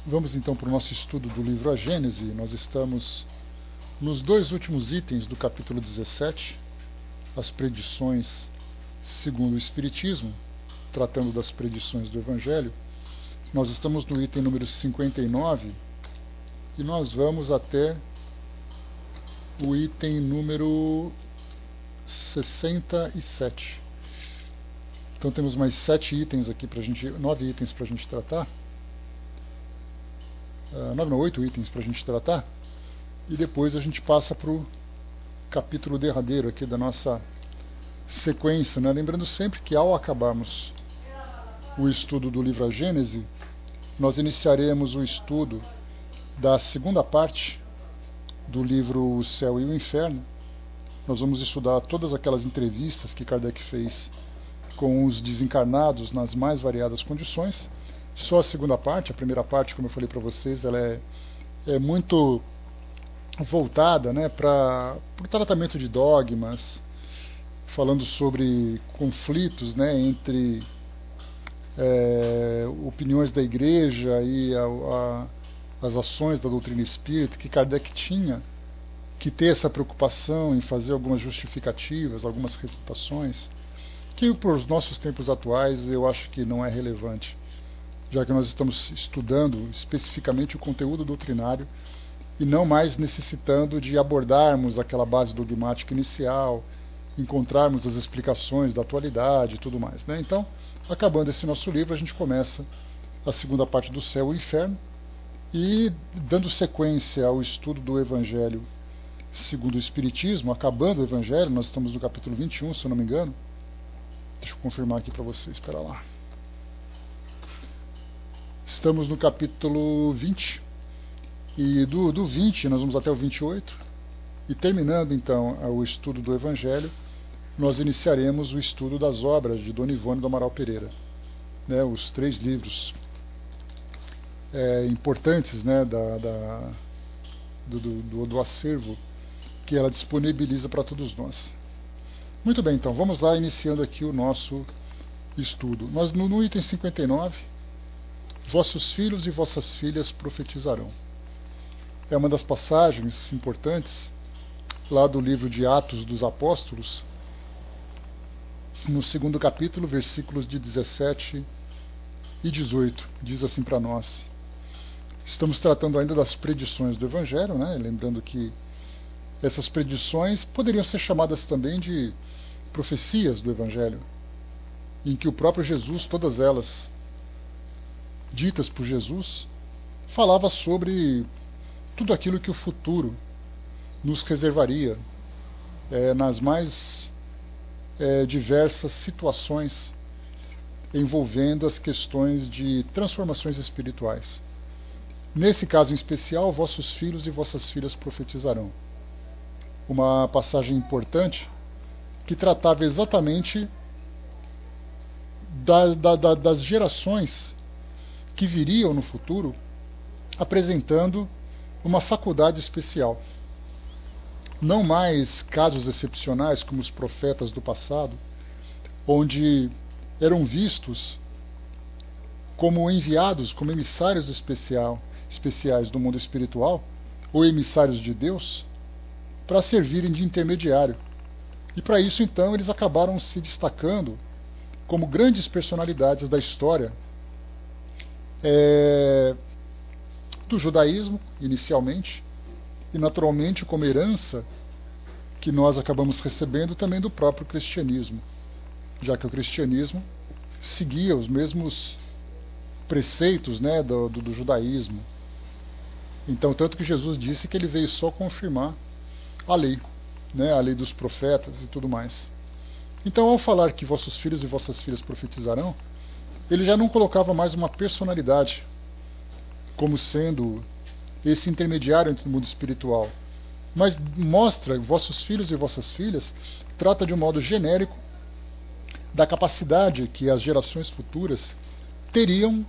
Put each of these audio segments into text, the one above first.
Vamos então para o nosso estudo do livro A Gênese. Nós estamos nos dois últimos itens do capítulo 17, as predições segundo o Espiritismo, tratando das predições do Evangelho. Nós estamos no item número 59 e nós vamos até o item número 67. Então temos mais 7 itens aqui para a gente, 9 itens para a gente tratar. 8 itens para a gente tratar, e depois a gente passa para o capítulo derradeiro aqui da nossa sequência, né? Lembrando sempre que ao acabarmos o estudo do livro A Gênese, nós iniciaremos o estudo da segunda parte do livro O Céu e o Inferno. Nós vamos estudar todas aquelas entrevistas que Kardec fez com os desencarnados nas mais variadas condições. Só a segunda parte, a primeira parte, como eu falei para vocês, ela é muito voltada, né, para o tratamento de dogmas, falando sobre conflitos, né, entre opiniões da igreja e as ações da doutrina espírita, que Kardec tinha que ter essa preocupação em fazer algumas justificativas, algumas refutações, que para os nossos tempos atuais eu acho que não é relevante, já que nós estamos estudando especificamente o conteúdo doutrinário e não mais necessitando de abordarmos aquela base dogmática inicial, encontrarmos as explicações da atualidade e tudo mais, né? Então, acabando esse nosso livro, a gente começa a segunda parte do Céu e o Inferno, e dando sequência ao estudo do Evangelho segundo o Espiritismo, acabando o Evangelho, nós estamos no capítulo 21, se eu não me engano. Deixa eu confirmar aqui para vocês, espera lá. Estamos no capítulo 20, e do 20 nós vamos até o 28, e terminando então o estudo do Evangelho, nós iniciaremos o estudo das obras de Dona Ivone do Amaral Pereira, né, os 3 livros importantes, né, do acervo que ela disponibiliza para todos nós. Muito bem, então, vamos lá, iniciando aqui o nosso estudo. Nós, no item 59, vossos filhos e vossas filhas profetizarão. É uma das passagens importantes lá do livro de Atos dos Apóstolos, no 2º capítulo, versículos de 17 e 18, diz assim para nós. Estamos tratando ainda das predições do Evangelho, né? Lembrando que essas predições poderiam ser chamadas também de profecias do Evangelho, em que o próprio Jesus, todas elas ditas por Jesus, falava sobre tudo aquilo que o futuro nos reservaria, nas mais diversas situações envolvendo as questões de transformações espirituais. Nesse caso em especial, vossos filhos e vossas filhas profetizarão. Uma passagem importante que tratava exatamente das gerações que viriam no futuro, apresentando uma faculdade especial. Não mais casos excepcionais como os profetas do passado, onde eram vistos como enviados, como emissários especiais do mundo espiritual, ou emissários de Deus, para servirem de intermediário. E para isso, então, eles acabaram se destacando como grandes personalidades da história do judaísmo, inicialmente, e naturalmente como herança que nós acabamos recebendo também do próprio cristianismo, já que o cristianismo seguia os mesmos preceitos, né, do judaísmo. Então, tanto que Jesus disse que ele veio só confirmar a lei, né, a lei dos profetas e tudo mais. Então, ao falar que vossos filhos e vossas filhas profetizarão, ele já não colocava mais uma personalidade como sendo esse intermediário entre o mundo espiritual, mas mostra vossos filhos e vossas filhas, trata de um modo genérico da capacidade que as gerações futuras teriam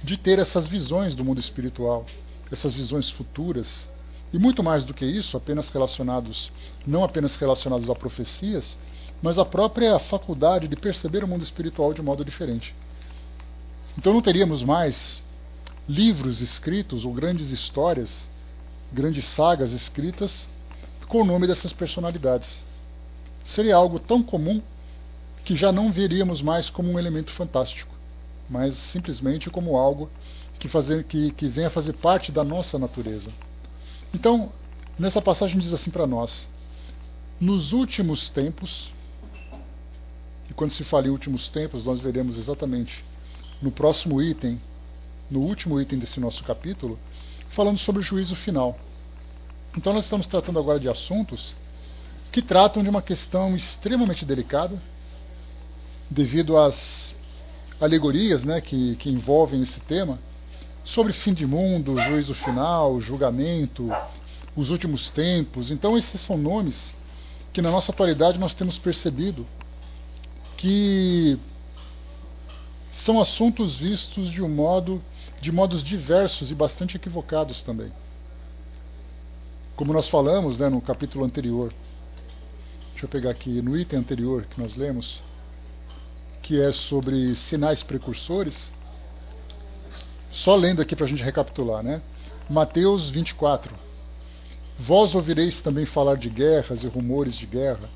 de ter essas visões do mundo espiritual, essas visões futuras, e muito mais do que isso, não apenas relacionados a profecias, mas a própria faculdade de perceber o mundo espiritual de um modo diferente. Então não teríamos mais livros escritos ou grandes histórias, grandes sagas escritas com o nome dessas personalidades. Seria algo tão comum que já não veríamos mais como um elemento fantástico, mas simplesmente como algo que vem a fazer parte da nossa natureza. Então, nessa passagem diz assim para nós: nos últimos tempos, e quando se fala em últimos tempos, nós veremos exatamente no próximo item, no último item desse nosso capítulo, falando sobre o juízo final. Então nós estamos tratando agora de assuntos que tratam de uma questão extremamente delicada, devido às alegorias, né, que envolvem esse tema, sobre fim de mundo, juízo final, julgamento, os últimos tempos. Então esses são nomes que na nossa atualidade nós temos percebido que são assuntos vistos de modos diversos e bastante equivocados também. Como nós falamos, né, no capítulo anterior, deixa eu pegar aqui, no item anterior que nós lemos, que é sobre sinais precursores, só lendo aqui para a gente recapitular, né? Mateus 24. Vós ouvireis também falar de guerras e rumores de guerra,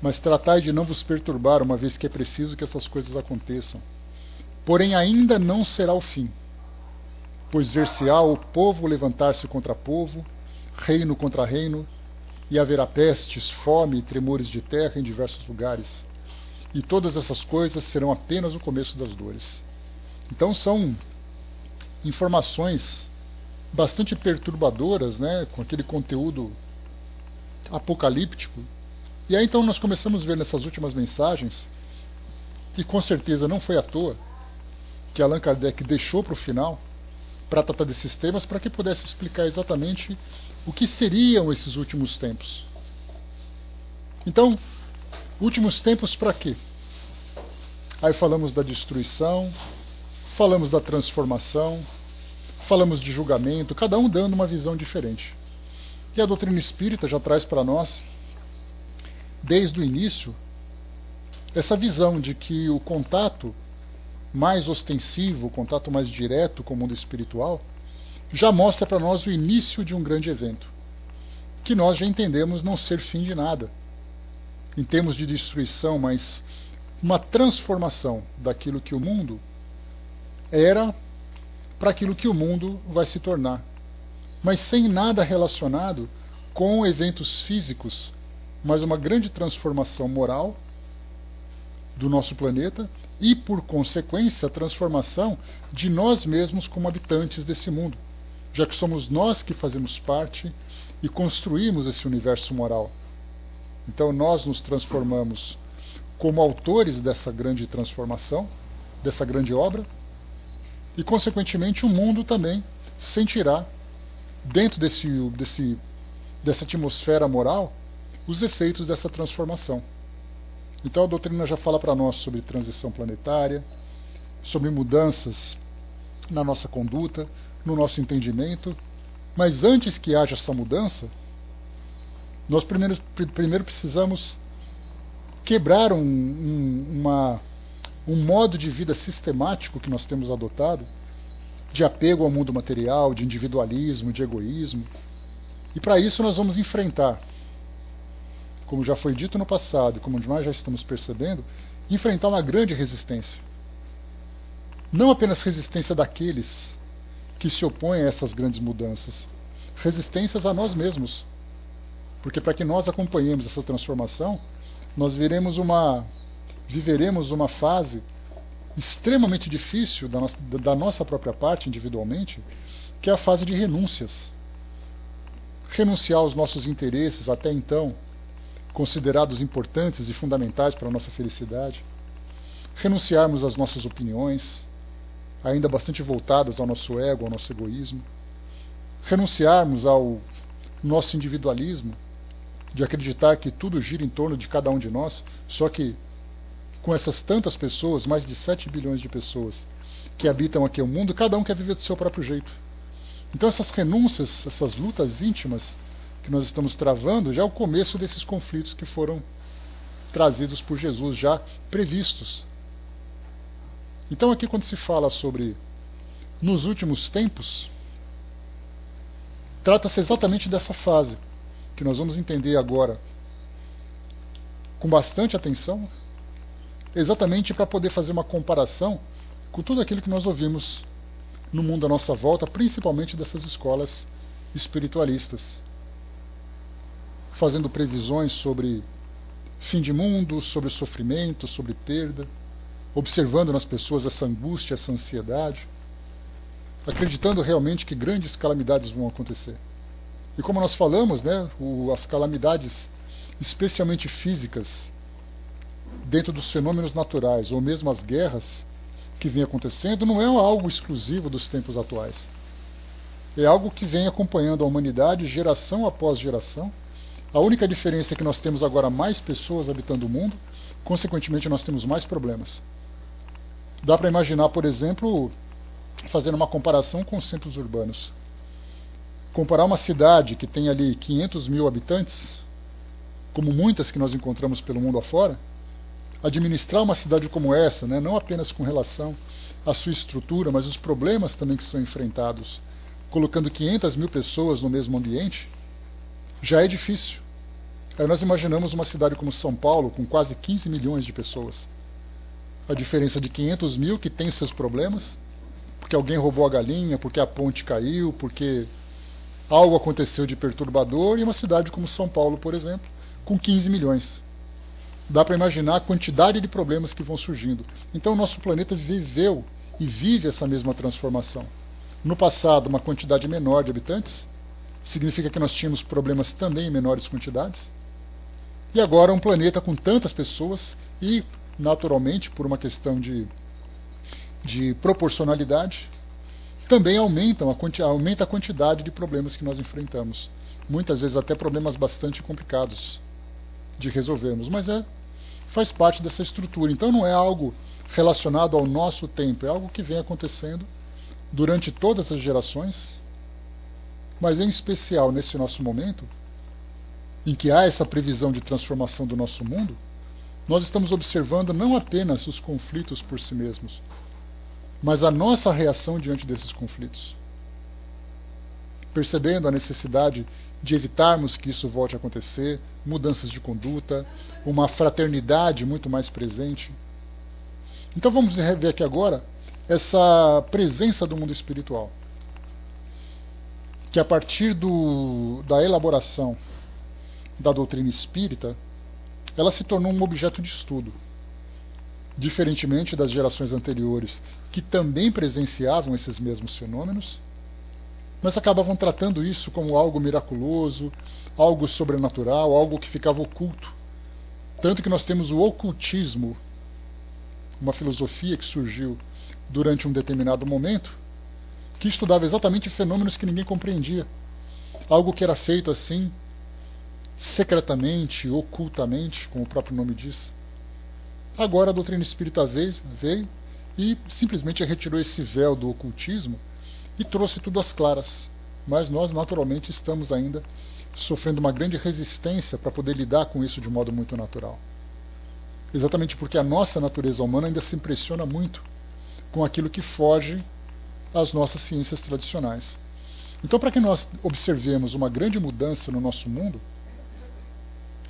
mas tratai de não vos perturbar, uma vez que é preciso que essas coisas aconteçam. Porém ainda não será o fim, pois ver-se-á o povo levantar-se contra povo, reino contra reino, e haverá pestes, fome e tremores de terra em diversos lugares. E todas essas coisas serão apenas o começo das dores. Então são informações bastante perturbadoras, né, com aquele conteúdo apocalíptico. E aí então nós começamos a ver nessas últimas mensagens, e com certeza não foi à toa, que Allan Kardec deixou para o final, para tratar desses temas, para que pudesse explicar exatamente o que seriam esses últimos tempos. Então, últimos tempos para quê? Aí falamos da destruição, falamos da transformação, falamos de julgamento, cada um dando uma visão diferente. E a doutrina espírita já traz para nós, desde o início, essa visão de que o contato mais ostensivo, o contato mais direto com o mundo espiritual, já mostra para nós o início de um grande evento, que nós já entendemos não ser fim de nada, em termos de destruição, mas uma transformação daquilo que o mundo era para aquilo que o mundo vai se tornar, mas sem nada relacionado com eventos físicos, mas uma grande transformação moral do nosso planeta e, por consequência, a transformação de nós mesmos como habitantes desse mundo, já que somos nós que fazemos parte e construímos esse universo moral. Então nós nos transformamos como autores dessa grande transformação, dessa grande obra, e consequentemente o mundo também sentirá, dentro dessa atmosfera moral, os efeitos dessa transformação. Então a doutrina já fala para nós sobre transição planetária, sobre mudanças na nossa conduta, no nosso entendimento, mas antes que haja essa mudança, nós primeiro precisamos quebrar um modo de vida sistemático que nós temos adotado, de apego ao mundo material, de individualismo, de egoísmo. E para isso nós vamos enfrentar, como já foi dito no passado, e como nós já estamos percebendo, enfrentar uma grande resistência. Não apenas resistência daqueles que se opõem a essas grandes mudanças, resistências a nós mesmos. Porque para que nós acompanhemos essa transformação, nós viveremos uma fase extremamente difícil da nossa própria parte, individualmente, que é a fase de renúncias. Renunciar aos nossos interesses, até então, considerados importantes e fundamentais para a nossa felicidade. Renunciarmos às nossas opiniões, ainda bastante voltadas ao nosso ego, ao nosso egoísmo. Renunciarmos ao nosso individualismo, de acreditar que tudo gira em torno de cada um de nós, só que com essas tantas pessoas, mais de 7 bilhões de pessoas, que habitam aqui o mundo, cada um quer viver do seu próprio jeito. Então essas renúncias, essas lutas íntimas que nós estamos travando, já é o começo desses conflitos que foram trazidos por Jesus, já previstos. Então aqui quando se fala sobre nos últimos tempos, trata-se exatamente dessa fase, que nós vamos entender agora com bastante atenção, exatamente para poder fazer uma comparação com tudo aquilo que nós ouvimos no mundo à nossa volta, principalmente dessas escolas espiritualistas, fazendo previsões sobre fim de mundo, sobre sofrimento, sobre perda, observando nas pessoas essa angústia, essa ansiedade, acreditando realmente que grandes calamidades vão acontecer. E como nós falamos, né, as calamidades, especialmente físicas, dentro dos fenômenos naturais, ou mesmo as guerras que vêm acontecendo, não é algo exclusivo dos tempos atuais. É algo que vem acompanhando a humanidade geração após geração. A única diferença é que nós temos agora mais pessoas habitando o mundo, consequentemente nós temos mais problemas. Dá para imaginar, por exemplo, fazendo uma comparação com os centros urbanos. Comparar uma cidade que tem ali 500 mil habitantes, como muitas que nós encontramos pelo mundo afora, administrar uma cidade como essa, né, não apenas com relação à sua estrutura, mas os problemas também que são enfrentados, colocando 500 mil pessoas no mesmo ambiente, já é difícil. Aí nós imaginamos uma cidade como São Paulo, com quase 15 milhões de pessoas. A diferença de 500 mil que tem seus problemas, porque alguém roubou a galinha, porque a ponte caiu, porque algo aconteceu de perturbador, e uma cidade como São Paulo, por exemplo, com 15 milhões. Dá para imaginar a quantidade de problemas que vão surgindo. Então o nosso planeta viveu e vive essa mesma transformação. No passado, uma quantidade menor de habitantes, significa que nós tínhamos problemas também em menores quantidades. E agora um planeta com tantas pessoas e, naturalmente, por uma questão de proporcionalidade, também aumenta a quantidade de problemas que nós enfrentamos. Muitas vezes até problemas bastante complicados de resolvermos, mas faz parte dessa estrutura. Então não é algo relacionado ao nosso tempo, é algo que vem acontecendo durante todas as gerações, mas em especial nesse nosso momento, em que há essa previsão de transformação do nosso mundo, nós estamos observando não apenas os conflitos por si mesmos, mas a nossa reação diante desses conflitos. Percebendo a necessidade de evitarmos que isso volte a acontecer, mudanças de conduta, uma fraternidade muito mais presente. Então vamos rever aqui agora essa presença do mundo espiritual, que a partir da elaboração da doutrina espírita, ela se tornou um objeto de estudo, diferentemente das gerações anteriores, que também presenciavam esses mesmos fenômenos, mas acabavam tratando isso como algo miraculoso, algo sobrenatural, algo que ficava oculto. Tanto que nós temos o ocultismo, uma filosofia que surgiu durante um determinado momento, que estudava exatamente fenômenos que ninguém compreendia. Algo que era feito assim, secretamente, ocultamente, como o próprio nome diz. Agora a doutrina espírita veio e simplesmente retirou esse véu do ocultismo e trouxe tudo às claras. Mas nós, naturalmente, estamos ainda sofrendo uma grande resistência para poder lidar com isso de modo muito natural. Exatamente porque a nossa natureza humana ainda se impressiona muito com aquilo que foge às nossas ciências tradicionais. Então, para que nós observemos uma grande mudança no nosso mundo,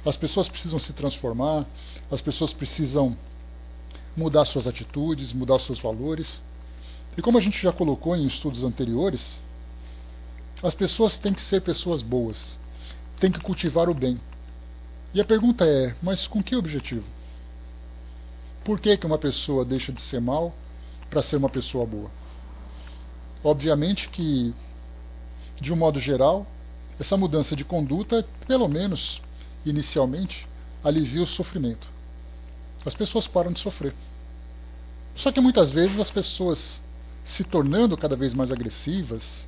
as pessoas precisam se transformar, as pessoas precisam mudar suas atitudes, mudar seus valores. E como a gente já colocou em estudos anteriores, as pessoas têm que ser pessoas boas, têm que cultivar o bem. E a pergunta é, mas com que objetivo? Por que uma pessoa deixa de ser mal para ser uma pessoa boa? Obviamente que, de um modo geral, essa mudança de conduta, pelo menos inicialmente, alivia o sofrimento. As pessoas param de sofrer. Só que muitas vezes as pessoas, se tornando cada vez mais agressivas,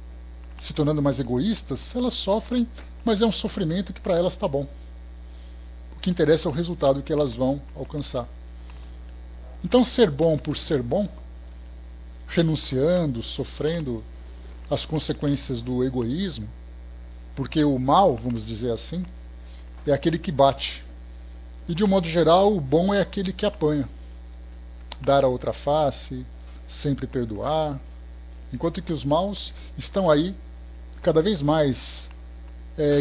se tornando mais egoístas, elas sofrem, mas é um sofrimento que para elas está bom. O que interessa é o resultado que elas vão alcançar. Então ser bom por ser bom, renunciando, sofrendo as consequências do egoísmo, porque o mal, vamos dizer assim, é aquele que bate. E de um modo geral, o bom é aquele que apanha. Dar a outra face, sempre perdoar, enquanto que os maus estão aí cada vez mais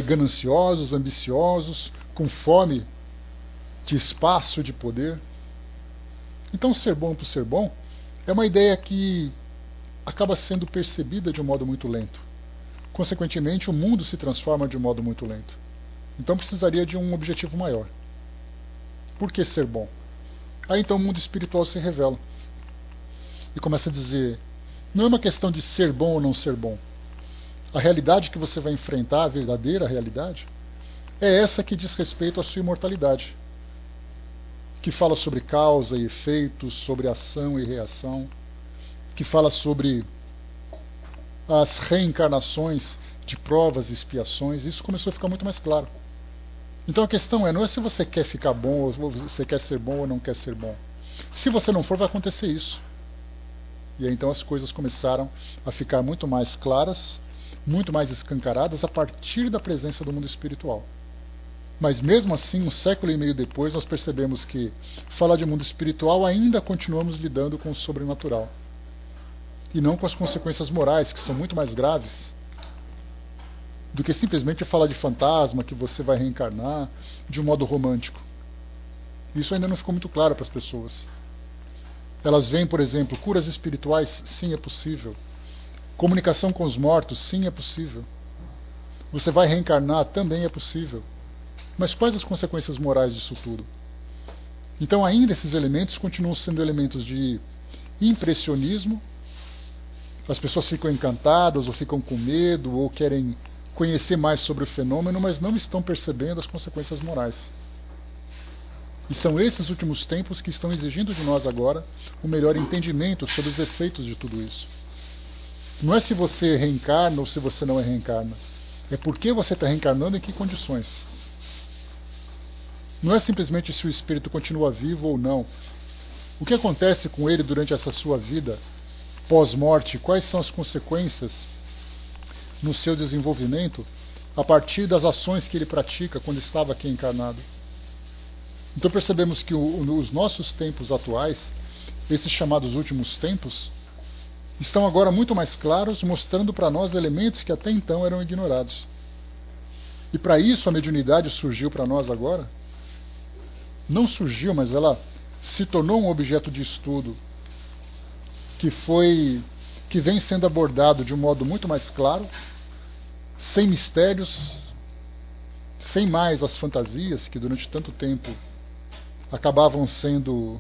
gananciosos, ambiciosos, com fome de espaço, de poder. Então, ser bom por ser bom é uma ideia que acaba sendo percebida de um modo muito lento. Consequentemente, o mundo se transforma de um modo muito lento. Então, precisaria de um objetivo maior. Por que ser bom? Aí então o mundo espiritual se revela e começa a dizer: não é uma questão de ser bom ou não ser bom. A realidade que você vai enfrentar, a verdadeira realidade, é essa que diz respeito à sua imortalidade, que fala sobre causa e efeito, sobre ação e reação, que fala sobre as reencarnações de provas e expiações. Isso começou a ficar muito mais claro. Então a questão não é se você quer ficar bom, ou você quer ser bom ou não quer ser bom. Se você não for, vai acontecer isso. E aí então as coisas começaram a ficar muito mais claras, muito mais escancaradas a partir da presença do mundo espiritual. Mas mesmo assim, 1,5 século depois, nós percebemos que, falar de mundo espiritual, ainda continuamos lidando com o sobrenatural. E não com as consequências morais, que são muito mais graves, do que simplesmente falar de fantasma, que você vai reencarnar, de um modo romântico. Isso ainda não ficou muito claro para as pessoas. Elas veem, por exemplo, curas espirituais, sim, é possível. Comunicação com os mortos, sim, é possível. Você vai reencarnar, também é possível. Mas quais as consequências morais disso tudo? Então ainda esses elementos continuam sendo elementos de impressionismo. As pessoas ficam encantadas, ou ficam com medo, ou querem conhecer mais sobre o fenômeno, mas não estão percebendo as consequências morais. E são esses últimos tempos que estão exigindo de nós agora um melhor entendimento sobre os efeitos de tudo isso. Não é se você reencarna ou se você não reencarna. É por que você está reencarnando e em que condições. Não é simplesmente se o espírito continua vivo ou não. O que acontece com ele durante essa sua vida pós-morte? Quais são as consequências no seu desenvolvimento a partir das ações que ele pratica quando estava aqui encarnado? Então percebemos que os nossos tempos atuais, esses chamados últimos tempos, estão agora muito mais claros, mostrando para nós elementos que até então eram ignorados. E para isso a mediunidade surgiu para nós agora. Não surgiu, mas ela se tornou um objeto de estudo que vem sendo abordado de um modo muito mais claro, sem mistérios, sem mais as fantasias que durante tanto tempo acabavam sendo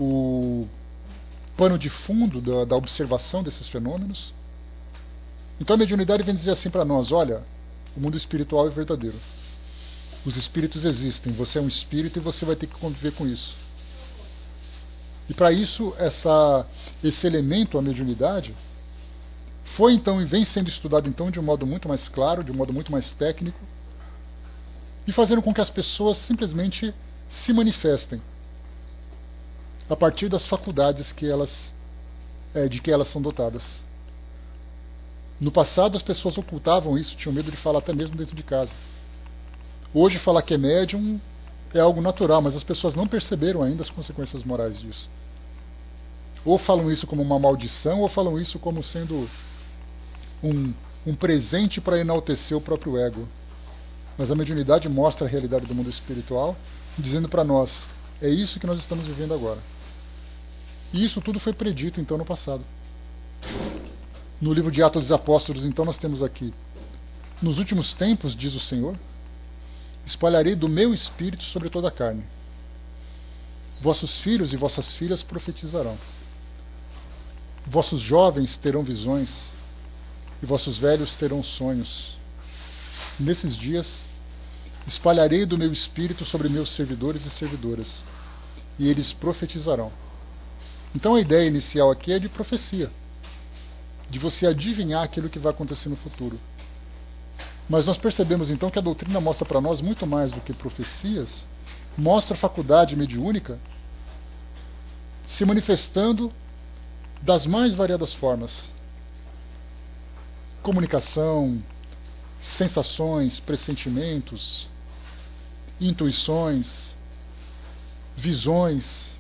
o pano de fundo da observação desses fenômenos. Então a mediunidade vem dizer assim para nós: olha, o mundo espiritual é verdadeiro. Os espíritos existem, você é um espírito e você vai ter que conviver com isso. E para isso, esse elemento, a mediunidade, foi então e vem sendo estudado então de um modo muito mais claro, de um modo muito mais técnico, e fazendo com que as pessoas simplesmente se manifestem a partir das faculdades de que elas são dotadas. No passado as pessoas ocultavam isso, tinham medo de falar até mesmo dentro de casa. Hoje falar que é médium é algo natural, mas as pessoas não perceberam ainda as consequências morais disso. Ou falam isso como uma maldição, ou falam isso como sendo um presente para enaltecer o próprio ego. Mas a mediunidade mostra a realidade do mundo espiritual, dizendo para nós: é isso que nós estamos vivendo agora. E isso tudo foi predito então no passado. No livro de Atos dos Apóstolos, então, nós temos aqui: nos últimos tempos, diz o Senhor, espalharei do meu espírito sobre toda a carne. Vossos filhos e vossas filhas profetizarão. Vossos jovens terão visões, e vossos velhos terão sonhos. Nesses dias, espalharei do meu espírito sobre meus servidores e servidoras, e eles profetizarão. Então a ideia inicial aqui é de profecia, de você adivinhar aquilo que vai acontecer no futuro. Mas nós percebemos então que a doutrina mostra para nós muito mais do que profecias, mostra a faculdade mediúnica se manifestando das mais variadas formas. Comunicação, sensações, pressentimentos, intuições, visões,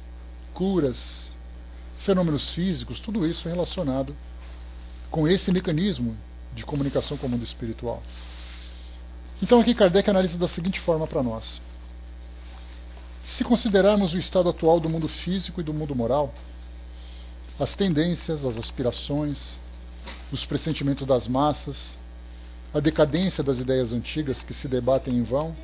curas, fenômenos físicos, tudo isso é relacionado com esse mecanismo de comunicação com o mundo espiritual. Então aqui Kardec analisa da seguinte forma para nós. Se considerarmos o estado atual do mundo físico e do mundo moral, as tendências, as aspirações, os pressentimentos das massas, a decadência das ideias antigas que se debatem em vão,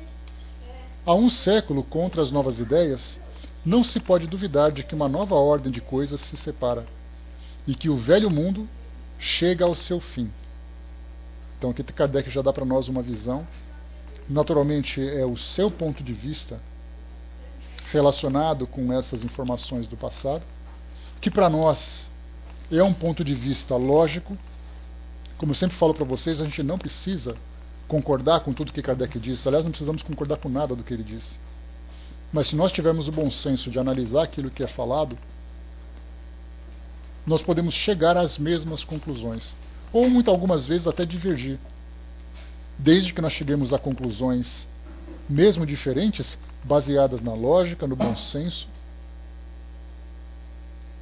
há um século contra as novas ideias, não se pode duvidar de que uma nova ordem de coisas se separa e que o velho mundo chega ao seu fim. Então aqui Kardec já dá para nós uma visão. Naturalmente é o seu ponto de vista relacionado com essas informações do passado, que para nós é um ponto de vista lógico. Como eu sempre falo para vocês, a gente não precisa concordar com tudo que Kardec disse. Aliás, não precisamos concordar com nada do que ele disse. Mas se nós tivermos o bom senso de analisar aquilo que é falado, nós podemos chegar às mesmas conclusões. Ou algumas vezes até divergir. Desde que nós cheguemos a conclusões mesmo diferentes, baseadas na lógica, no bom senso,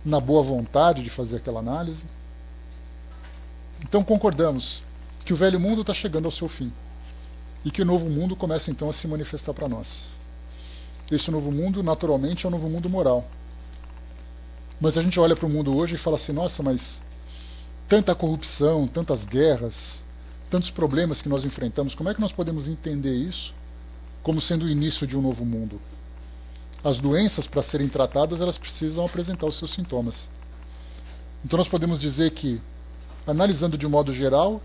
na boa vontade de fazer aquela análise. Então concordamos que o velho mundo está chegando ao seu fim e que o novo mundo começa então a se manifestar para nós. Esse novo mundo, naturalmente, é um novo mundo moral. Mas a gente olha para o mundo hoje e fala assim, nossa, mas tanta corrupção, tantas guerras, tantos problemas que nós enfrentamos, como é que nós podemos entender isso como sendo o início de um novo mundo? As doenças, para serem tratadas, elas precisam apresentar os seus sintomas. Então nós podemos dizer que, analisando de um modo geral,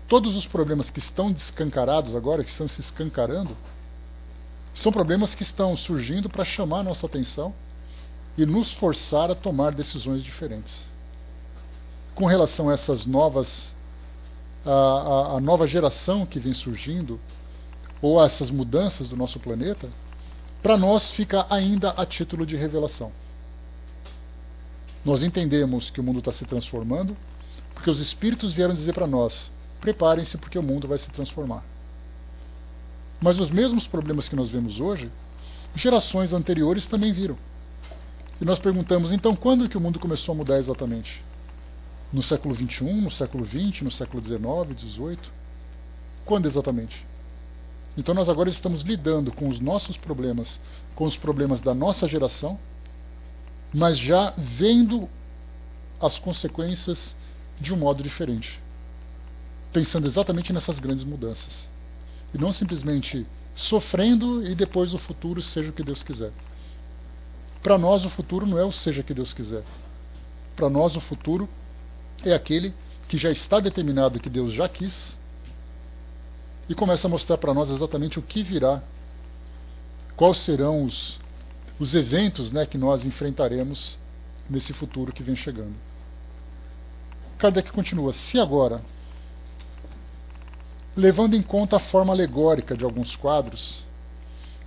todos os problemas que estão descancarados agora, que estão se escancarando, são problemas que estão surgindo para chamar a nossa atenção e nos forçar a tomar decisões diferentes. Com relação a essas novas, a nova geração que vem surgindo, ou a essas mudanças do nosso planeta, para nós fica ainda a título de revelação. Nós entendemos que o mundo está se transformando, porque os espíritos vieram dizer para nós, preparem-se porque o mundo vai se transformar. Mas os mesmos problemas que nós vemos hoje, gerações anteriores também viram. E nós perguntamos, então, quando que o mundo começou a mudar exatamente? No século XXI, no século XX, no século XIX, XVIII? Quando exatamente? Então nós agora estamos lidando com os nossos problemas, com os problemas da nossa geração, mas já vendo as consequências de um modo diferente. Pensando exatamente nessas grandes mudanças. E não simplesmente sofrendo e depois o futuro seja o que Deus quiser. Para nós o futuro não é o seja o que Deus quiser. Para nós o futuro é aquele que já está determinado, que Deus já quis, e começa a mostrar para nós exatamente o que virá, quais serão os eventos, né, que nós enfrentaremos nesse futuro que vem chegando. Kardec continua, se agora, levando em conta a forma alegórica de alguns quadros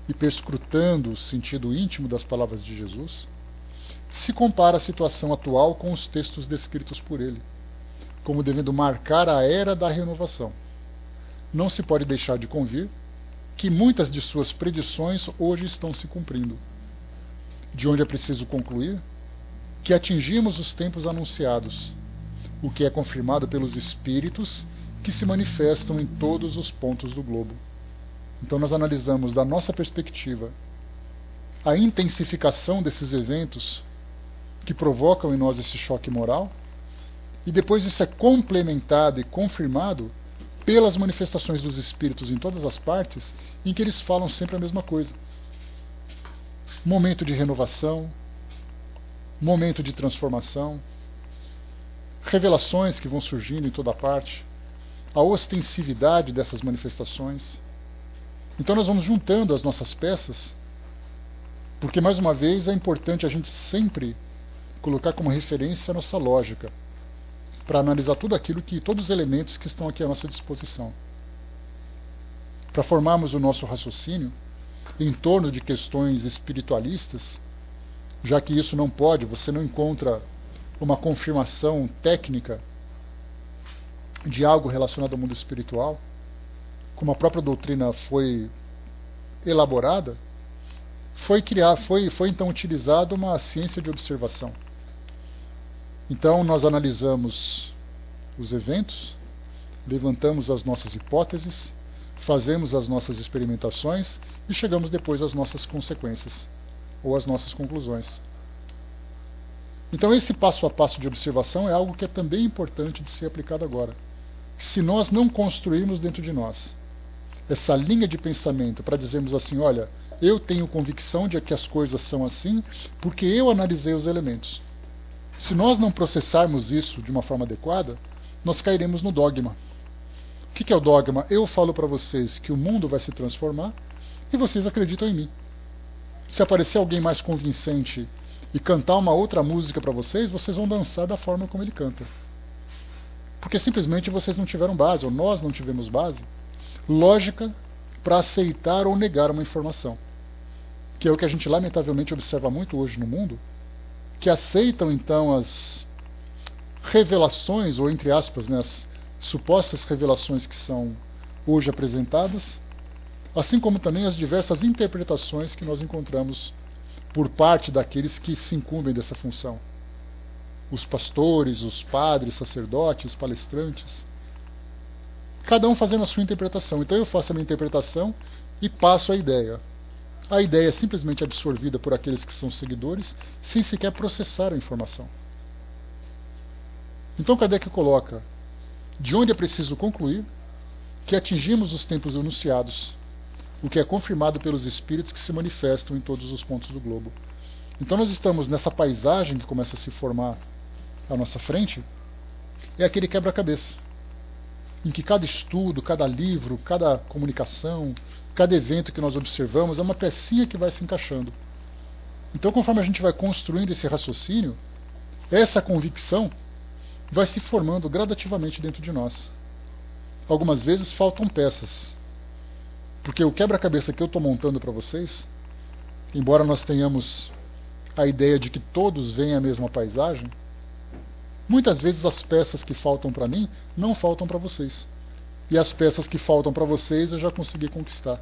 e perscrutando o sentido íntimo das palavras de Jesus, se compara a situação atual com os textos descritos por ele, como devendo marcar a era da renovação. Não se pode deixar de convir que muitas de suas predições hoje estão se cumprindo, de onde é preciso concluir que atingimos os tempos anunciados, o que é confirmado pelos espíritos que se manifestam em todos os pontos do globo. Então nós analisamos da nossa perspectiva a intensificação desses eventos que provocam em nós esse choque moral, e depois isso é complementado e confirmado pelas manifestações dos espíritos em todas as partes, em que eles falam sempre a mesma coisa. Momento de renovação, momento de transformação, revelações que vão surgindo em toda parte, a ostensividade dessas manifestações. Então nós vamos juntando as nossas peças, porque mais uma vez é importante a gente sempre colocar como referência a nossa lógica, para analisar tudo aquilo todos os elementos que estão aqui à nossa disposição. Para formarmos o nosso raciocínio em torno de questões espiritualistas, já que isso não pode, você não encontra uma confirmação técnica de algo relacionado ao mundo espiritual, como a própria doutrina foi elaborada, foi então utilizada uma ciência de observação. Então nós analisamos os eventos, levantamos as nossas hipóteses, fazemos as nossas experimentações e chegamos depois às nossas consequências, ou às nossas conclusões. Então esse passo a passo de observação é algo que é também importante de ser aplicado agora. Se nós não construirmos dentro de nós essa linha de pensamento para dizermos assim, olha, eu tenho convicção de que as coisas são assim porque eu analisei os elementos. Se nós não processarmos isso de uma forma adequada, nós cairemos no dogma. O que é o dogma? Eu falo para vocês que o mundo vai se transformar e vocês acreditam em mim. Se aparecer alguém mais convincente e cantar uma outra música para vocês, vocês vão dançar da forma como ele canta. Porque simplesmente vocês não tiveram base, ou nós não tivemos base, lógica para aceitar ou negar uma informação. Que é o que a gente lamentavelmente observa muito hoje no mundo, que aceitam então as revelações, ou entre aspas, né, as supostas revelações que são hoje apresentadas, assim como também as diversas interpretações que nós encontramos por parte daqueles que se incumbem dessa função. Os pastores, os padres, sacerdotes, palestrantes, cada um fazendo a sua interpretação. Então eu faço a minha interpretação e passo a ideia. A ideia é simplesmente absorvida por aqueles que são seguidores, sem sequer processar a informação. Então Kardec coloca, de onde é preciso concluir, que atingimos os tempos enunciados, o que é confirmado pelos espíritos que se manifestam em todos os pontos do globo. Então nós estamos nessa paisagem que começa a se formar à nossa frente, é aquele quebra-cabeça, em que cada estudo, cada livro, cada comunicação, cada evento que nós observamos é uma pecinha que vai se encaixando. Então conforme a gente vai construindo esse raciocínio, essa convicção vai se formando gradativamente dentro de nós. Algumas vezes faltam peças, porque o quebra-cabeça que eu estou montando para vocês, embora nós tenhamos a ideia de que todos veem a mesma paisagem, muitas vezes as peças que faltam para mim não faltam para vocês. E as peças que faltam para vocês eu já consegui conquistar.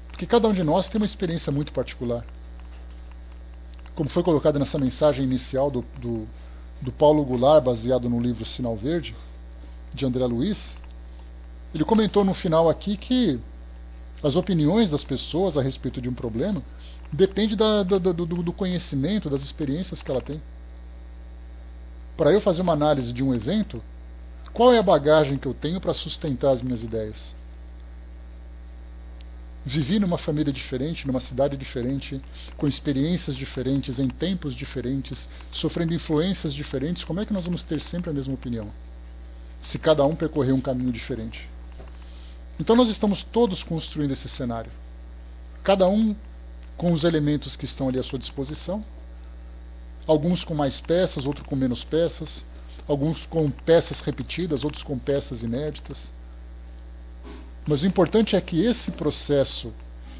Porque cada um de nós tem uma experiência muito particular. Como foi colocado nessa mensagem inicial do Paulo Goulart, baseado no livro Sinal Verde, de André Luiz, ele comentou no final aqui que as opiniões das pessoas a respeito de um problema dependem do conhecimento, das experiências que ela tem. Para eu fazer uma análise de um evento, qual é a bagagem que eu tenho para sustentar as minhas ideias? Vivi numa família diferente, numa cidade diferente, com experiências diferentes, em tempos diferentes, sofrendo influências diferentes, como é que nós vamos ter sempre a mesma opinião? Se cada um percorrer um caminho diferente. Então nós estamos todos construindo esse cenário. Cada um com os elementos que estão ali à sua disposição. Alguns com mais peças, outros com menos peças. Alguns com peças repetidas, outros com peças inéditas. Mas o importante é que esse processo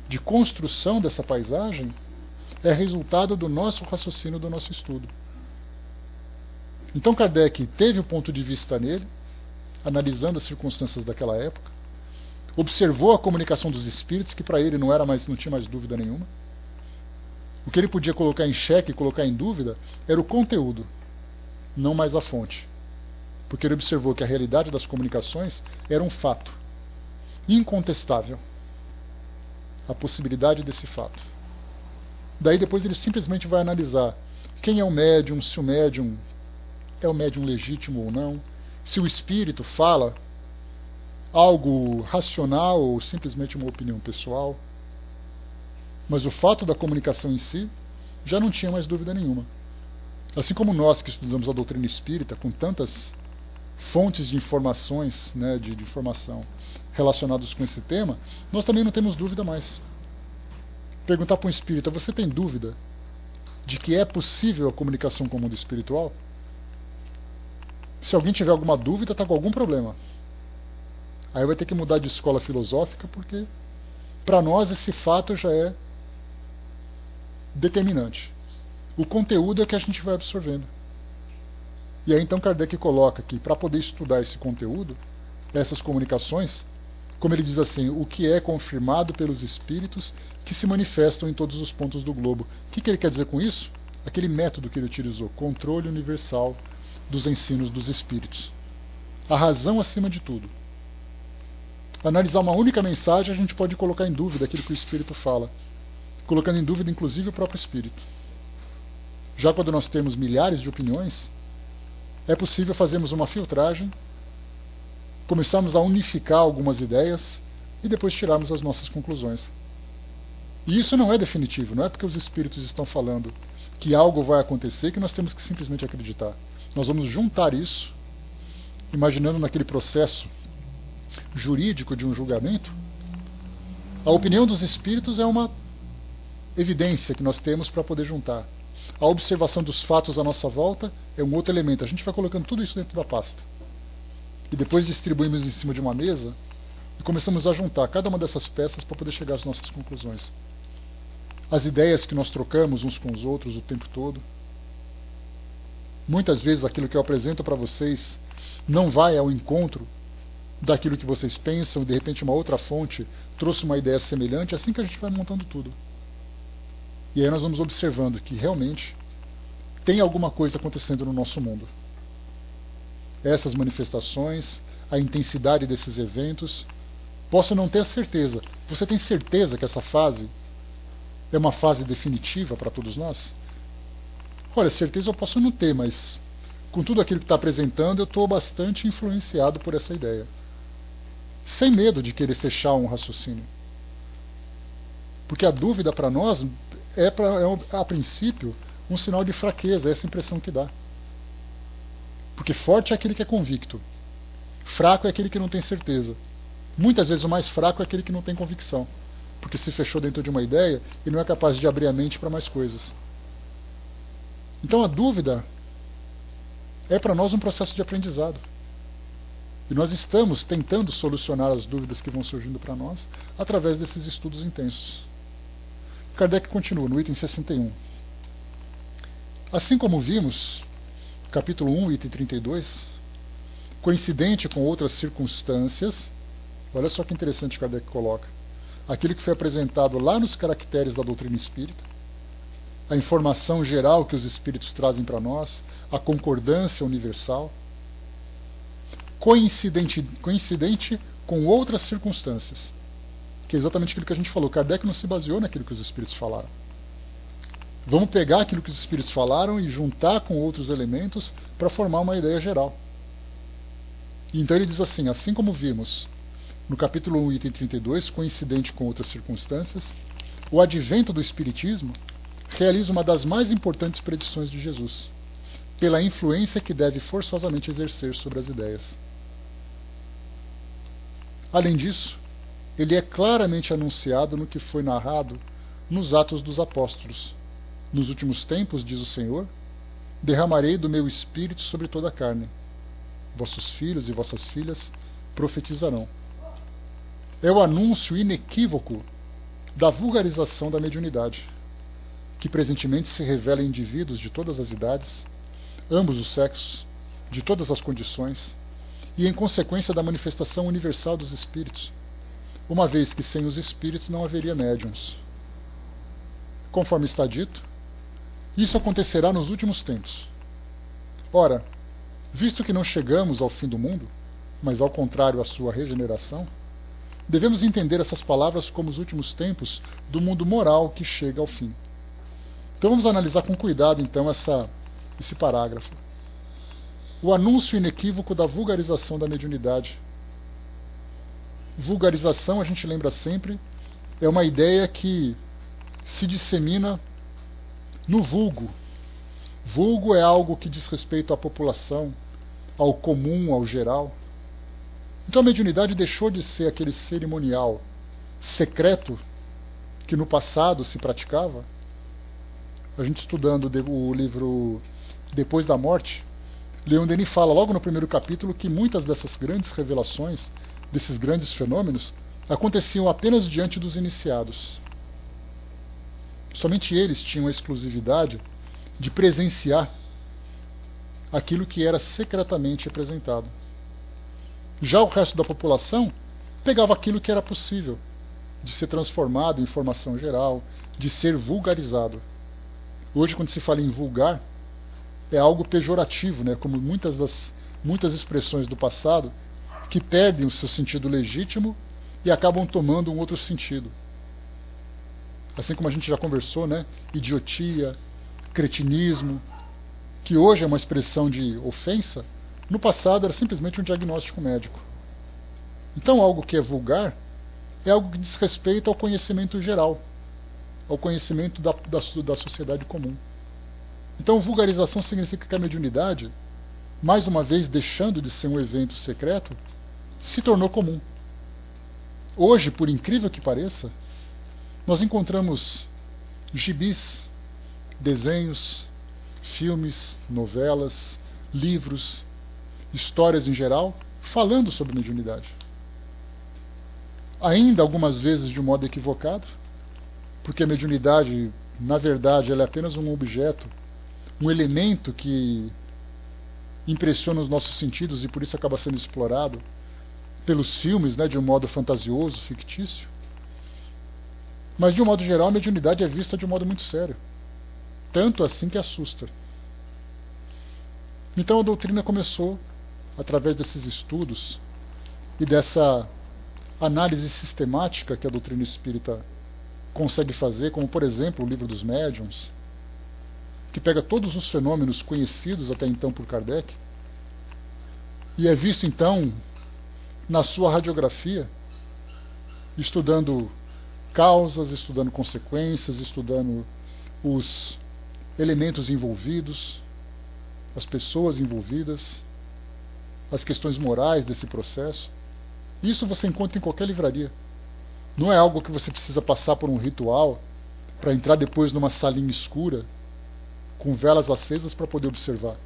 de construção dessa paisagem é resultado do nosso raciocínio, do nosso estudo. Então Kardec teve o ponto de vista nele, analisando as circunstâncias daquela época, observou a comunicação dos espíritos, que para ele não tinha mais dúvida nenhuma. O que ele podia colocar em xeque, colocar em dúvida, era o conteúdo, não mais a fonte. Porque ele observou que a realidade das comunicações era um fato incontestável. A possibilidade desse fato. Daí depois ele simplesmente vai analisar quem é o médium, se o médium é o médium legítimo ou não, se o espírito fala algo racional ou simplesmente uma opinião pessoal. Mas o fato da comunicação em si já não tinha mais dúvida nenhuma. Assim como nós que estudamos a doutrina espírita, com tantas fontes de informações, né, de informação relacionadas com esse tema, nós também não temos dúvida mais. Perguntar para um espírita, você tem dúvida de que é possível a comunicação com o mundo espiritual? Se alguém tiver alguma dúvida, está com algum problema. Aí vai ter que mudar de escola filosófica, porque para nós esse fato já é determinante. O conteúdo é que a gente vai absorvendo. E aí então Kardec coloca que para poder estudar esse conteúdo, essas comunicações, como ele diz assim, o que é confirmado pelos espíritos que se manifestam em todos os pontos do globo. O que ele quer dizer com isso? Aquele método que ele utilizou, controle universal dos ensinos dos espíritos. A razão acima de tudo. Analisar uma única mensagem, a gente pode colocar em dúvida aquilo que o Espírito fala, colocando em dúvida inclusive o próprio Espírito. Já quando nós temos milhares de opiniões, é possível fazermos uma filtragem, começarmos a unificar algumas ideias e depois tirarmos as nossas conclusões. E isso não é definitivo, não é porque os Espíritos estão falando que algo vai acontecer que nós temos que simplesmente acreditar. Nós vamos juntar isso, imaginando naquele processo jurídico de um julgamento. A opinião dos Espíritos é uma evidência que nós temos para poder juntar. A observação dos fatos à nossa volta é um outro elemento. A gente vai colocando tudo isso dentro da pasta. E depois distribuímos em cima de uma mesa e começamos a juntar cada uma dessas peças para poder chegar às nossas conclusões. As ideias que nós trocamos uns com os outros o tempo todo. Muitas vezes aquilo que eu apresento para vocês não vai ao encontro daquilo que vocês pensam e de repente uma outra fonte trouxe uma ideia semelhante, é assim que a gente vai montando tudo. E aí nós vamos observando que realmente tem alguma coisa acontecendo no nosso mundo. Essas manifestações, a intensidade desses eventos, posso não ter certeza. Você tem certeza que essa fase é uma fase definitiva para todos nós? Olha, certeza eu posso não ter, mas com tudo aquilo que está apresentando, eu estou bastante influenciado por essa ideia. Sem medo de querer fechar um raciocínio. Porque a dúvida para nós é, a princípio, um sinal de fraqueza, é essa impressão que dá. Porque forte é aquele que é convicto. Fraco é aquele que não tem certeza. Muitas vezes o mais fraco é aquele que não tem convicção. Porque se fechou dentro de uma ideia e não é capaz de abrir a mente para mais coisas. Então a dúvida é para nós um processo de aprendizado. E nós estamos tentando solucionar as dúvidas que vão surgindo para nós através desses estudos intensos. Kardec continua no item 61. Assim como vimos, capítulo 1, item 32, coincidente com outras circunstâncias, olha só que interessante Kardec coloca, aquilo que foi apresentado lá nos caracteres da doutrina espírita, a informação geral que os espíritos trazem para nós, a concordância universal, coincidente com outras circunstâncias, que é exatamente aquilo que a gente falou. Kardec não se baseou naquilo que os espíritos falaram. Vamos pegar aquilo que os espíritos falaram e juntar com outros elementos para formar uma ideia geral. E então ele diz assim como vimos no capítulo 1, item 32, coincidente com outras circunstâncias, o advento do Espiritismo realiza uma das mais importantes predições de Jesus, pela influência que deve forçosamente exercer sobre as ideias. Além disso, ele é claramente anunciado no que foi narrado nos Atos dos Apóstolos. Nos últimos tempos, diz o Senhor, derramarei do meu Espírito sobre toda a carne. Vossos filhos e vossas filhas profetizarão. É o anúncio inequívoco da vulgarização da mediunidade, que presentemente se revela em indivíduos de todas as idades, ambos os sexos, de todas as condições, e em consequência da manifestação universal dos espíritos, uma vez que sem os espíritos não haveria médiuns. Conforme está dito, isso acontecerá nos últimos tempos. Ora, visto que não chegamos ao fim do mundo, mas ao contrário à sua regeneração, devemos entender essas palavras como os últimos tempos do mundo moral que chega ao fim. Então vamos analisar com cuidado então esse parágrafo. O anúncio inequívoco da vulgarização da mediunidade. Vulgarização, a gente lembra sempre, é uma ideia que se dissemina no vulgo. Vulgo é algo que diz respeito à população, ao comum, ao geral. Então a mediunidade deixou de ser aquele cerimonial secreto que no passado se praticava. A gente estudando o livro Depois da Morte, Leon Denis fala logo no primeiro capítulo que muitas dessas grandes revelações, desses grandes fenômenos, aconteciam apenas diante dos iniciados. Somente eles tinham a exclusividade de presenciar aquilo que era secretamente apresentado. Já o resto da população pegava aquilo que era possível de ser transformado em informação geral, de ser vulgarizado. Hoje, quando se fala em vulgar, é algo pejorativo, né? Como muitas muitas expressões do passado que perdem o seu sentido legítimo e acabam tomando um outro sentido. Assim como a gente já conversou, né? Idiotia, cretinismo, que hoje é uma expressão de ofensa, no passado era simplesmente um diagnóstico médico. Então algo que é vulgar é algo que diz respeito ao conhecimento geral, ao conhecimento da sociedade comum. Então vulgarização significa que a mediunidade, mais uma vez deixando de ser um evento secreto, se tornou comum. Hoje, por incrível que pareça, nós encontramos gibis, desenhos, filmes, novelas, livros, histórias em geral, falando sobre mediunidade. Ainda algumas vezes de um modo equivocado, porque a mediunidade, na verdade, ela é apenas um objeto, um elemento que impressiona os nossos sentidos e por isso acaba sendo explorado pelos filmes, né, de um modo fantasioso, fictício. Mas, de um modo geral, a mediunidade é vista de um modo muito sério. Tanto assim que assusta. Então a doutrina começou, através desses estudos e dessa análise sistemática que a doutrina espírita consegue fazer, como, por exemplo, o Livro dos Médiuns, que pega todos os fenômenos conhecidos até então por Kardec, e é visto, então, na sua radiografia, estudando causas, estudando consequências, estudando os elementos envolvidos, as pessoas envolvidas, as questões morais desse processo. Isso você encontra em qualquer livraria. Não é algo que você precisa passar por um ritual para entrar depois numa salinha escura com velas acesas para poder observar.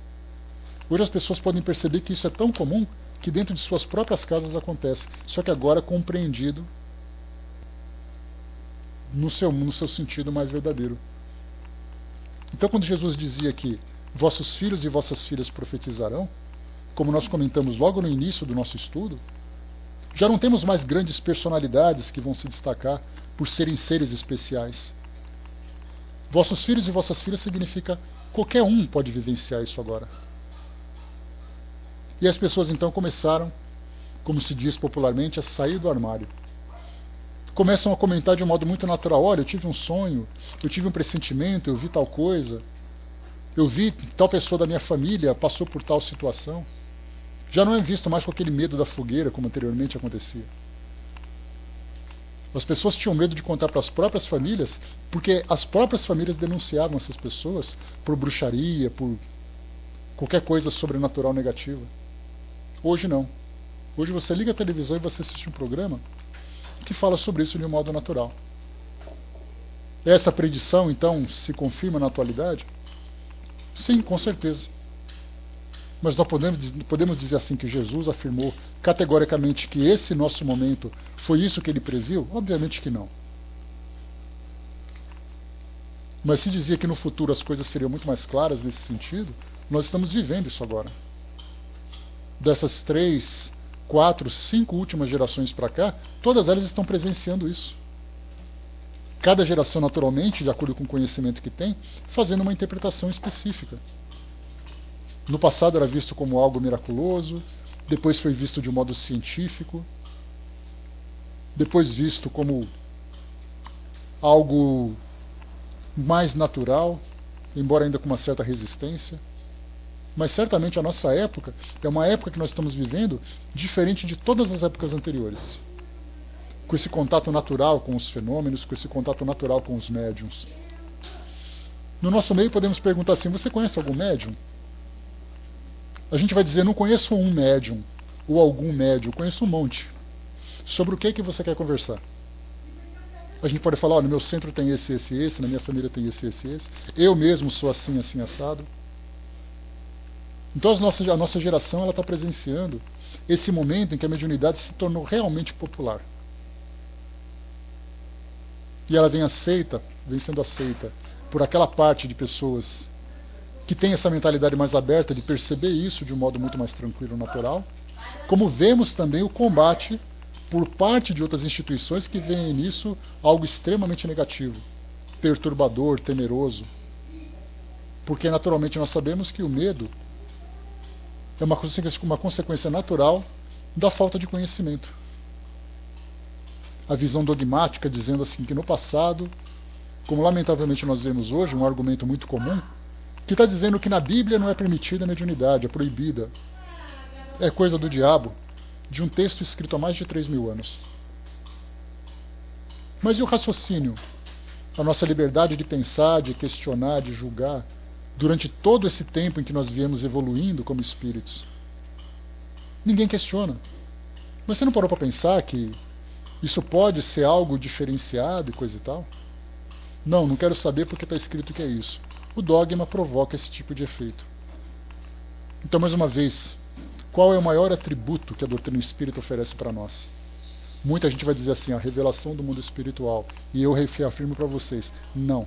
Hoje as pessoas podem perceber que isso é tão comum que dentro de suas próprias casas acontece, só que agora compreendido no seu sentido mais verdadeiro. Então, quando Jesus dizia que vossos filhos e vossas filhas profetizarão, como nós comentamos logo no início do nosso estudo, já não temos mais grandes personalidades que vão se destacar por serem seres especiais. Vossos filhos e vossas filhas significa qualquer um pode vivenciar isso agora. E as pessoas então começaram, como se diz popularmente, a sair do armário. Começam a comentar de um modo muito natural: olha, eu tive um sonho, eu tive um pressentimento, eu vi tal coisa, eu vi tal pessoa da minha família passou por tal situação. Já não é visto mais com aquele medo da fogueira, como anteriormente acontecia. As pessoas tinham medo de contar para as próprias famílias, porque as próprias famílias denunciavam essas pessoas por bruxaria, por qualquer coisa sobrenatural negativa. Hoje não. Hoje você liga a televisão e você assiste um programa que fala sobre isso de um modo natural. Essa predição, então, se confirma na atualidade? Sim, com certeza. Mas nós podemos dizer assim que Jesus afirmou categoricamente que esse nosso momento foi isso que ele previu? Obviamente que não. Mas se dizia que no futuro as coisas seriam muito mais claras nesse sentido, nós estamos vivendo isso agora. Dessas 3, 4, 5 últimas gerações para cá, todas elas estão presenciando isso. Cada geração, naturalmente, de acordo com o conhecimento que tem, fazendo uma interpretação específica. No passado era visto como algo miraculoso, depois foi visto de um modo científico, depois visto como algo mais natural, embora ainda com uma certa resistência. Mas certamente a nossa época é uma época que nós estamos vivendo diferente de todas as épocas anteriores. Com esse contato natural com os fenômenos, com esse contato natural com os médiuns. No nosso meio podemos perguntar assim: você conhece algum médium? A gente vai dizer: não conheço um médium ou algum médium, conheço um monte. Sobre o que você quer conversar? A gente pode falar: olha, no meu centro tem esse, na minha família tem esse. Eu mesmo sou assim, assado. Então a nossa geração está presenciando esse momento em que a mediunidade se tornou realmente popular. E ela vem sendo aceita por aquela parte de pessoas que tem essa mentalidade mais aberta de perceber isso de um modo muito mais tranquilo e natural, como vemos também o combate por parte de outras instituições que veem nisso algo extremamente negativo, perturbador, temeroso. Porque naturalmente nós sabemos que o medo é uma consequência natural da falta de conhecimento. A visão dogmática dizendo assim que no passado, como lamentavelmente nós vemos hoje, um argumento muito comum, que está dizendo que na Bíblia não é permitida a mediunidade, é proibida, é coisa do diabo, de um texto escrito há mais de 3.000 anos. Mas e o raciocínio? A nossa liberdade de pensar, de questionar, de julgar, durante todo esse tempo em que nós viemos evoluindo como espíritos? Ninguém questiona. Mas você não parou para pensar que isso pode ser algo diferenciado e coisa e tal? Não quero saber porque está escrito que é isso. O dogma provoca esse tipo de efeito. Então, mais uma vez, qual é o maior atributo que a doutrina espírita oferece para nós? Muita gente vai dizer assim, a revelação do mundo espiritual. E eu reafirmo para vocês, não.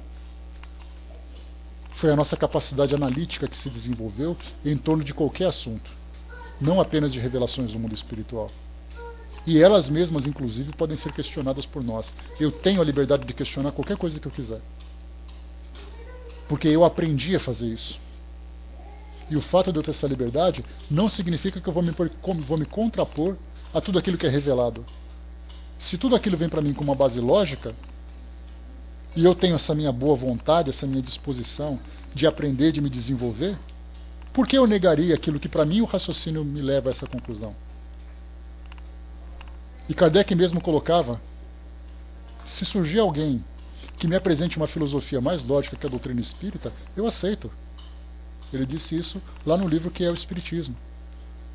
Foi a nossa capacidade analítica que se desenvolveu em torno de qualquer assunto. Não apenas de revelações do mundo espiritual. E elas mesmas, inclusive, podem ser questionadas por nós. Eu tenho a liberdade de questionar qualquer coisa que eu quiser. Porque eu aprendi a fazer isso. E o fato de eu ter essa liberdade não significa que eu vou me contrapor a tudo aquilo que é revelado. Se tudo aquilo vem para mim com uma base lógica, e eu tenho essa minha boa vontade, essa minha disposição de aprender, de me desenvolver, por que eu negaria aquilo que para mim o raciocínio me leva a essa conclusão? E Kardec mesmo colocava, se surgir alguém que me apresente uma filosofia mais lógica que a doutrina espírita, eu aceito. Ele disse isso lá no livro que é o Espiritismo.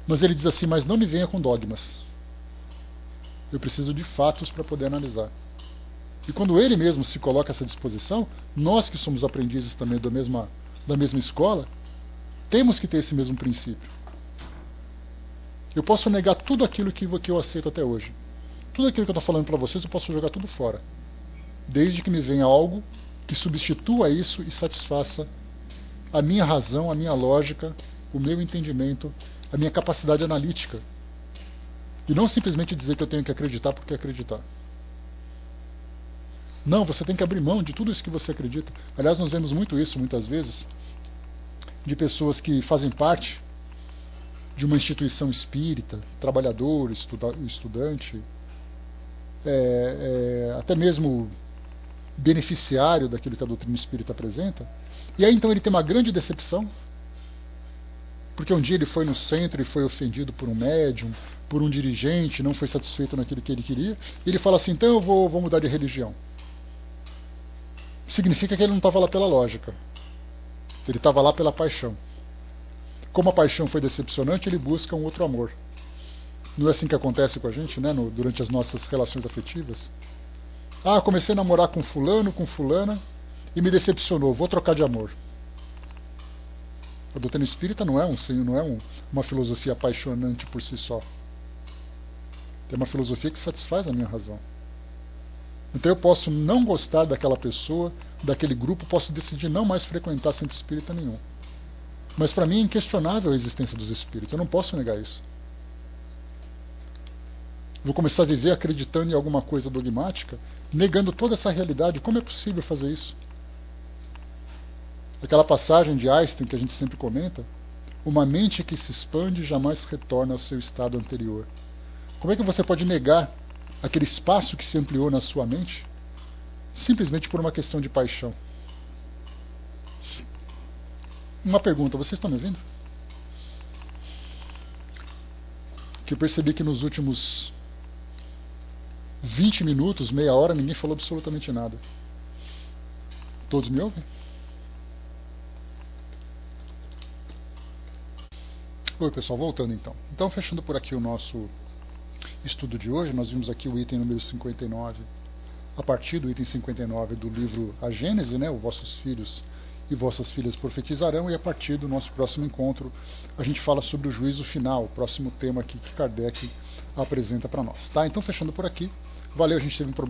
Mas ele diz assim, mas não me venha com dogmas. Eu preciso de fatos para poder analisar. E quando ele mesmo se coloca a essa disposição, nós que somos aprendizes também da mesma escola, temos que ter esse mesmo princípio. Eu posso negar tudo aquilo que eu aceito até hoje. Tudo aquilo que eu estou falando para vocês, eu posso jogar tudo fora. Desde que me venha algo que substitua isso e satisfaça a minha razão, a minha lógica, o meu entendimento, a minha capacidade analítica. E não simplesmente dizer que eu tenho que acreditar porque acreditar. Não, você tem que abrir mão de tudo isso que você acredita. Aliás, nós vemos muito isso, muitas vezes, de pessoas que fazem parte de uma instituição espírita, trabalhador, estudante, até mesmo beneficiário daquilo que a doutrina espírita apresenta, e aí então ele tem uma grande decepção, porque um dia ele foi no centro e foi ofendido por um médium, por um dirigente, não foi satisfeito naquilo que ele queria, e ele fala assim, então eu vou mudar de religião. Significa que ele não estava lá pela lógica, ele estava lá pela paixão. Como a paixão foi decepcionante, ele busca um outro amor. Não é assim que acontece com a gente, né, durante as nossas relações afetivas? Ah, comecei a namorar com fulano, com fulana, e me decepcionou, vou trocar de amor. A doutrina espírita não é uma filosofia apaixonante por si só. É uma filosofia que satisfaz a minha razão. Então eu posso não gostar daquela pessoa, daquele grupo, posso decidir não mais frequentar centro espírita nenhum. Mas para mim é inquestionável a existência dos espíritos, eu não posso negar isso. Vou começar a viver acreditando em alguma coisa dogmática, negando toda essa realidade. Como é possível fazer isso? Aquela passagem de Einstein que a gente sempre comenta, uma mente que se expande jamais retorna ao seu estado anterior. Como é que você pode negar aquele espaço que se ampliou na sua mente, simplesmente por uma questão de paixão? Uma pergunta, vocês estão me ouvindo? Que eu percebi que nos últimos 20 minutos, meia hora, ninguém falou absolutamente nada. Todos me ouvem? Oi pessoal, voltando então. Então, fechando por aqui o nosso estudo de hoje, nós vimos aqui o item número 59, a partir do item 59 do livro A Gênese, né, os vossos filhos e vossas filhas profetizarão, e a partir do nosso próximo encontro a gente fala sobre o juízo final, o próximo tema aqui que Kardec apresenta para nós. Tá? Então, fechando por aqui, valeu, a gente teve um problema.